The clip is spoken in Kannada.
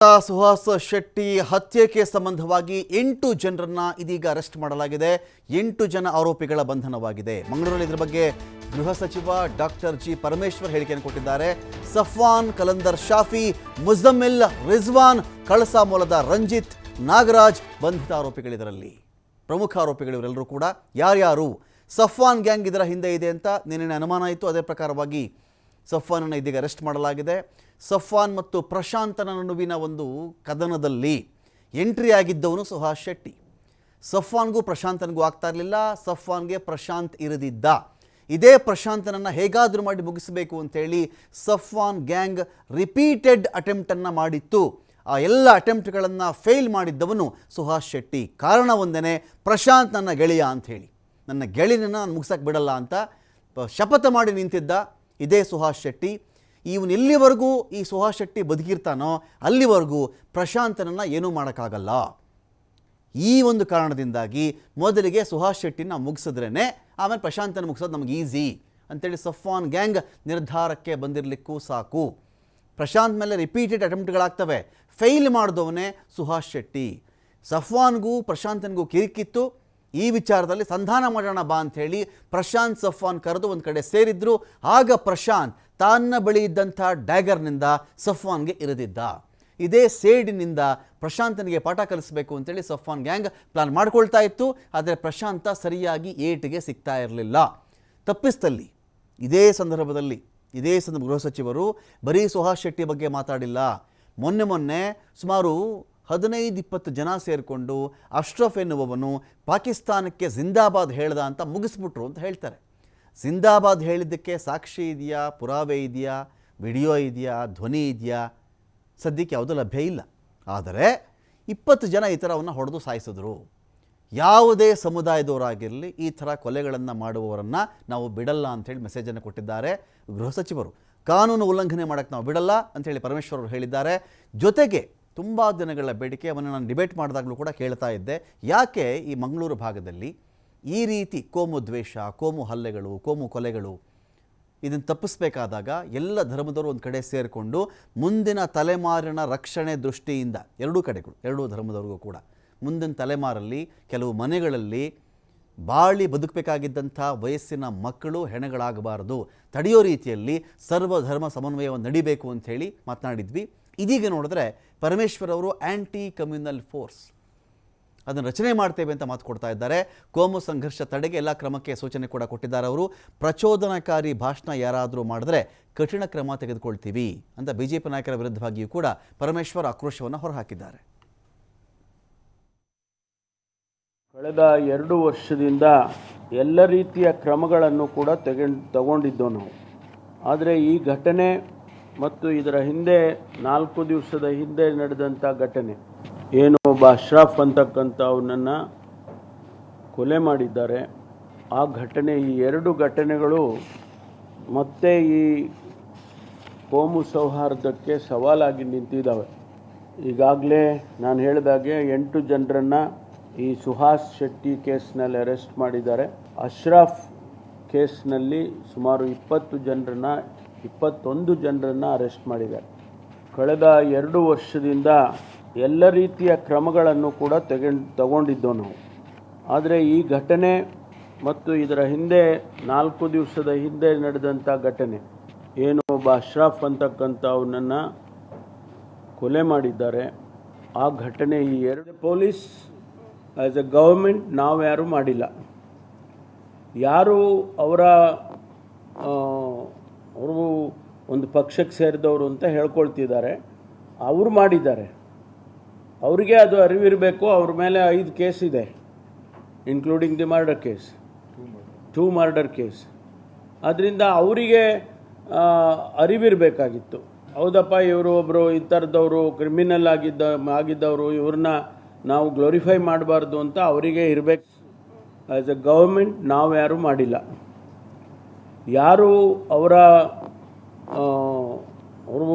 ಸುಹಾಸ್ ಶೆಟ್ಟಿ ಹತ್ಯೆಗೆ ಸಂಬಂಧವಾಗಿ 8 ಜನರನ್ನ ಇದೀಗ ಅರೆಸ್ಟ್ ಮಾಡಲಾಗಿದೆ. 8 ಜನ ಆರೋಪಿಗಳ ಬಂಧನವಾಗಿದೆ. ಮಂಗಳೂರಲ್ಲಿ ಇದರ ಬಗ್ಗೆ ಗೃಹ ಸಚಿವ ಡಾಕ್ಟರ್ ಜಿ ಪರಮೇಶ್ವರ್ ಹೇಳಿಕೆಯನ್ನು ಕೊಟ್ಟಿದ್ದಾರೆ. ಸಫ್ವಾನ್, ಕಲಂದರ್ ಶಾಫಿ, ಮುಜಮ್ಮಿಲ್, ರಿಜ್ವಾನ್, ಕಳಸಾ ಮೂಲದ ರಂಜಿತ್, ನಾಗರಾಜ್ ಬಂಧಿತ ಆರೋಪಿಗಳಿದರಲ್ಲಿ. ಪ್ರಮುಖ ಆರೋಪಿಗಳು ಇವರೆಲ್ಲರೂ ಕೂಡ ಯಾರ್ಯಾರು? ಸಫ್ವಾನ್ ಗ್ಯಾಂಗ್ ಇದರ ಹಿಂದೆ ಇದೆ ಅಂತ ನಿನ್ನೆ ಅನುಮಾನ ಇತ್ತು. ಅದೇ ಪ್ರಕಾರವಾಗಿ ಸಫ್ವಾನನ್ನು ಇದೀಗ ಅರೆಸ್ಟ್ ಮಾಡಲಾಗಿದೆ. ಸಫ್ವಾನ್ ಮತ್ತು ಪ್ರಶಾಂತನ ನಡುವಿನ ಒಂದು ಕದನದಲ್ಲಿ ಎಂಟ್ರಿ ಆಗಿದ್ದವನು ಸುಹಾಸ್ ಶೆಟ್ಟಿ. ಸಫ್ವಾನ್ಗೂ ಪ್ರಶಾಂತನಿಗೂ ಆಗ್ತಾ ಇರಲಿಲ್ಲ. ಸಫ್ವಾನ್ಗೆ ಪ್ರಶಾಂತ್ ಇರದಿದ್ದ. ಇದೇ ಪ್ರಶಾಂತನನ್ನು ಹೇಗಾದರೂ ಮಾಡಿ ಮುಗಿಸಬೇಕು ಅಂತೇಳಿ ಸಫ್ವಾನ್ ಗ್ಯಾಂಗ್ ರಿಪೀಟೆಡ್ ಅಟೆಂಪ್ಟನ್ನು ಮಾಡಿತ್ತು. ಆ ಎಲ್ಲ ಅಟೆಂಪ್ಟ್ಗಳನ್ನು ಫೇಲ್ ಮಾಡಿದ್ದವನು ಸುಹಾಸ್ ಶೆಟ್ಟಿ. ಕಾರಣ ಒಂದೇ, ಪ್ರಶಾಂತ್ ನನ್ನ ಗೆಳೆಯ ಅಂಥೇಳಿ, ನನ್ನ ಗೆಳೆಯನನ್ನು ನಾನು ಮುಗಿಸೋಕ್ಕೆ ಬಿಡಲ್ಲ ಅಂತ ಶಪಥ ಮಾಡಿ ನಿಂತಿದ್ದ ಇದೇ ಸುಹಾಸ್ ಶೆಟ್ಟಿ. ಇವನು ಎಲ್ಲಿವರೆಗೂ ಈ ಸುಹಾಸ್ ಶೆಟ್ಟಿ ಬದುಕಿರ್ತಾನೋ ಅಲ್ಲಿವರೆಗೂ ಪ್ರಶಾಂತನನ್ನು ಏನೂ ಮಾಡೋಕ್ಕಾಗಲ್ಲ. ಈ ಒಂದು ಕಾರಣದಿಂದಾಗಿ ಮೊದಲಿಗೆ ಸುಹಾಸ್ ಶೆಟ್ಟಿನ ಮುಗಿಸಿದ್ರೇ ಆಮೇಲೆ ಪ್ರಶಾಂತನ ಮುಗಿಸೋದು ನಮಗೆ ಈಸಿ ಅಂತೇಳಿ ಸಫ್ವಾನ್ ಗ್ಯಾಂಗ್ ನಿರ್ಧಾರಕ್ಕೆ ಬಂದಿರಲಿಕ್ಕೂ ಸಾಕು. ಪ್ರಶಾಂತ್ ಮೇಲೆ ರಿಪೀಟೆಡ್ ಅಟೆಂಪ್ಟ್ಗಳಾಗ್ತವೆ. ಫೇಲ್ ಮಾಡಿದವನೇ ಸುಹಾಸ್ ಶೆಟ್ಟಿ. ಸಫ್ವಾನ್ಗೂ ಪ್ರಶಾಂತನಿಗೂ ಕಿರಿಕಿತ್ತು. ಈ ವಿಚಾರದಲ್ಲಿ ಸಂಧಾನ ಮಾಡೋಣ ಬಾ ಅಂಥೇಳಿ ಪ್ರಶಾಂತ್ ಸಫ್ವಾನ್ ಕರೆದು ಒಂದು ಕಡೆ ಸೇರಿದ್ರು. ಆಗ ಪ್ರಶಾಂತ್ ತನ್ನ ಬಳಿ ಇದ್ದಂಥ ಡ್ಯಾಗರ್ನಿಂದ ಸಫ್ವಾನ್ಗೆ ಇರಿದಿದ್ದ. ಇದೇ ಸೇಡಿನಿಂದ ಪ್ರಶಾಂತನಿಗೆ ಪಾಠ ಕಲಿಸಬೇಕು ಅಂತೇಳಿ ಸಫ್ವಾನ್ ಗ್ಯಾಂಗ್ ಪ್ಲಾನ್ ಮಾಡ್ಕೊಳ್ತಾ ಇತ್ತು. ಆದರೆ ಪ್ರಶಾಂತ ಸರಿಯಾಗಿ ಏಟಿಗೆ ಸಿಗ್ತಾ ಇರಲಿಲ್ಲ. ತಪ್ಪಿಸ್ತಲ್ಲಿ ಇದೇ ಸಂದರ್ಭದಲ್ಲಿ ಗೃಹ ಸಚಿವರು ಬರೀ ಸುಹಾಸ್ ಶೆಟ್ಟಿ ಬಗ್ಗೆ ಮಾತಾಡಿಲ್ಲ. ಮೊನ್ನೆ ಸುಮಾರು 15-20 ಜನ ಸೇರಿಕೊಂಡು ಅಶ್ರಫ್ ಎನ್ನುವವನು ಪಾಕಿಸ್ತಾನಕ್ಕೆ ಜಿಂದಾಬಾದ್ ಹೇಳ್ದ ಅಂತ ಮುಗಿಸ್ಬಿಟ್ರು ಅಂತ ಹೇಳ್ತಾರೆ. ಜಿಂದಾಬಾದ್ ಹೇಳಿದ್ದಕ್ಕೆ ಸಾಕ್ಷಿ ಇದೆಯಾ, ಪುರಾವೆ ಇದೆಯಾ, ವಿಡಿಯೋ ಇದೆಯಾ, ಧ್ವನಿ ಇದೆಯಾ? ಸದ್ಯಕ್ಕೆ ಯಾವುದೂ ಲಭ್ಯ ಇಲ್ಲ. ಆದರೆ 20 ಜನ ಈ ಥರ ಅವನ್ನ ಹೊಡೆದು ಸಾಯಿಸಿದ್ರು. ಯಾವುದೇ ಸಮುದಾಯದವರಾಗಿರಲಿ ಈ ಥರ ಕೊಲೆಗಳನ್ನು ಮಾಡುವವರನ್ನು ನಾವು ಬಿಡಲ್ಲ ಅಂಥೇಳಿ ಮೆಸೇಜನ್ನು ಕೊಟ್ಟಿದ್ದಾರೆ ಗೃಹ ಸಚಿವರು. ಕಾನೂನು ಉಲ್ಲಂಘನೆ ಮಾಡೋಕ್ಕೆ ನಾವು ಬಿಡಲ್ಲ ಅಂಥೇಳಿ ಪರಮೇಶ್ವರ್ ಅವರು ಹೇಳಿದ್ದಾರೆ. ಜೊತೆಗೆ ತುಂಬ ದಿನಗಳ ಬೇಡಿಕೆ, ಅವನ್ನ ನಾನು ಡಿಬೇಟ್ ಮಾಡಿದಾಗಲೂ ಕೂಡ ಕೇಳ್ತಾ ಇದ್ದೆ, ಯಾಕೆ ಈ ಮಂಗಳೂರು ಭಾಗದಲ್ಲಿ ಈ ರೀತಿ ಕೋಮು ದ್ವೇಷ, ಕೋಮು ಹಲ್ಲೆಗಳು, ಕೋಮು ಕೊಲೆಗಳು ಇದನ್ನು ತಪ್ಪಿಸಬೇಕಾದಾಗ ಎಲ್ಲ ಧರ್ಮದವರು ಒಂದು ಕಡೆ ಸೇರಿಕೊಂಡು ಮುಂದಿನ ತಲೆಮಾರಿನ ರಕ್ಷಣೆ ದೃಷ್ಟಿಯಿಂದ ಎರಡೂ ಕಡೆಗಳು, ಎರಡೂ ಧರ್ಮದವ್ರಿಗೂ ಕೂಡ ಮುಂದಿನ ತಲೆಮಾರಲ್ಲಿ ಕೆಲವು ಮನೆಗಳಲ್ಲಿ ಬಾಳಿ ಬದುಕಬೇಕಾಗಿದ್ದಂಥ ವಯಸ್ಸಿನ ಮಕ್ಕಳು ಹೆಣಗಳಾಗಬಾರದು, ತಡೆಯೋ ರೀತಿಯಲ್ಲಿ ಸರ್ವಧರ್ಮ ಸಮನ್ವಯವನ್ನು ನಡಿಬೇಕು ಅಂಥೇಳಿ ಮಾತನಾಡಿದ್ವಿ. ಇದೀಗ ನೋಡಿದ್ರೆ ಪರಮೇಶ್ವರ್ ಅವರು ಆ್ಯಂಟಿ ಕಮ್ಯುನಲ್ ಫೋರ್ಸ್ ಅದನ್ನು ರಚನೆ ಮಾಡ್ತೇವೆ ಅಂತ ಮಾತು ಕೊಡ್ತಾ ಇದ್ದಾರೆ. ಕೋಮು ಸಂಘರ್ಷ ತಡೆಗೆ ಎಲ್ಲ ಕ್ರಮಕ್ಕೆ ಸೂಚನೆ ಕೂಡ ಕೊಟ್ಟಿದ್ದಾರೆ ಅವರು. ಪ್ರಚೋದನಕಾರಿ ಭಾಷಣ ಯಾರಾದರೂ ಮಾಡಿದ್ರೆ ಕಠಿಣ ಕ್ರಮ ತೆಗೆದುಕೊಳ್ತೀವಿ ಅಂತ ಬಿಜೆಪಿ ನಾಯಕರ ವಿರುದ್ಧವಾಗಿಯೂ ಕೂಡ ಪರಮೇಶ್ವರ್ ಆಕ್ರೋಶವನ್ನು ಹೊರಹಾಕಿದ್ದಾರೆ. ಕಳೆದ 2 ವರ್ಷದಿಂದ ಎಲ್ಲ ರೀತಿಯ ಕ್ರಮಗಳನ್ನು ಕೂಡ ತಗೊಂಡಿದ್ದೆವು ನಾವು. ಆದರೆ ಈ ಘಟನೆ ಮತ್ತು ಇದರ ಹಿಂದೆ 4 ದಿವಸದ ಹಿಂದೆ ನಡೆದಂಥ ಘಟನೆ ಏನು, ಒಬ್ಬ ಅಶ್ರಫ್ ಅಂತಕ್ಕಂಥ ಅವನನ್ನು ಕೊಲೆ ಮಾಡಿದ್ದಾರೆ. ಆ ಘಟನೆ, ಈ 2 ಘಟನೆಗಳು ಮತ್ತೆ ಈ ಕೋಮು ಸೌಹಾರ್ದಕ್ಕೆ ಸವಾಲಾಗಿ ನಿಂತಿದ್ದಾವೆ. ಈಗಾಗಲೇ ನಾನು ಹೇಳಿದಾಗೆ 8 ಜನರನ್ನು ಈ ಸುಹಾಸ್ ಶೆಟ್ಟಿ ಕೇಸ್ನಲ್ಲಿ ಅರೆಸ್ಟ್ ಮಾಡಿದ್ದಾರೆ. ಅಶ್ರಫ್ ಕೇಸ್ನಲ್ಲಿ ಸುಮಾರು 21 ಜನರನ್ನು ಅರೆಸ್ಟ್ ಮಾಡಿದ್ದಾರೆ. ಕಳೆದ 2 ವರ್ಷದಿಂದ ಎಲ್ಲ ರೀತಿಯ ಕ್ರಮಗಳನ್ನು ಕೂಡ ತಗೊಂಡಿದ್ದೆವು ನಾವು. ಆದರೆ ಈ ಘಟನೆ ಮತ್ತು ಇದರ ಹಿಂದೆ 4 ದಿವಸದ ಹಿಂದೆ ನಡೆದಂಥ ಘಟನೆ ಏನು, ಒಬ್ಬ ಅಶ್ರಫ್ ಅಂತಕ್ಕಂಥ ಅವನನ್ನು ಕೊಲೆ ಮಾಡಿದ್ದಾರೆ. ಆ ಘಟನೆ, ಈ 2 ಪೊಲೀಸ್ ಆ್ಯಸ್ ಎ ಗೌರ್ಮೆಂಟ್ ನಾವು ಯಾರೂ ಮಾಡಿಲ್ಲ. ಯಾರು ಅವರು ಒಂದು ಪಕ್ಷಕ್ಕೆ ಸೇರಿದವರು ಅಂತ ಹೇಳ್ಕೊಳ್ತಿದ್ದಾರೆ, ಅವರು ಮಾಡಿದ್ದಾರೆ. ಅವರಿಗೆ ಅದು ಅರಿವಿರಬೇಕು. ಅವ್ರ ಮೇಲೆ 5 ಕೇಸ್ ಇದೆ, including the murder case, 2 murder case. ಅದರಿಂದ ಅವರಿಗೆ ಅರಿವಿರಬೇಕಾಗಿತ್ತು. ಹೌದಪ್ಪ, ಇವರು ಒಬ್ಬರು ಈ ಥರದವರು ಕ್ರಿಮಿನಲ್ ಆಗಿದ್ದವರು, ಇವ್ರನ್ನ ನಾವು ಗ್ಲೋರಿಫೈ ಮಾಡಬಾರ್ದು ಅಂತ ಅವರಿಗೆ ಇರಬೇಕು. ಆ್ಯಸ್ ಎ ಗೌರ್ಮೆಂಟ್ ನಾವು ಯಾರೂ ಮಾಡಿಲ್ಲ. ಯಾರು ಅವರು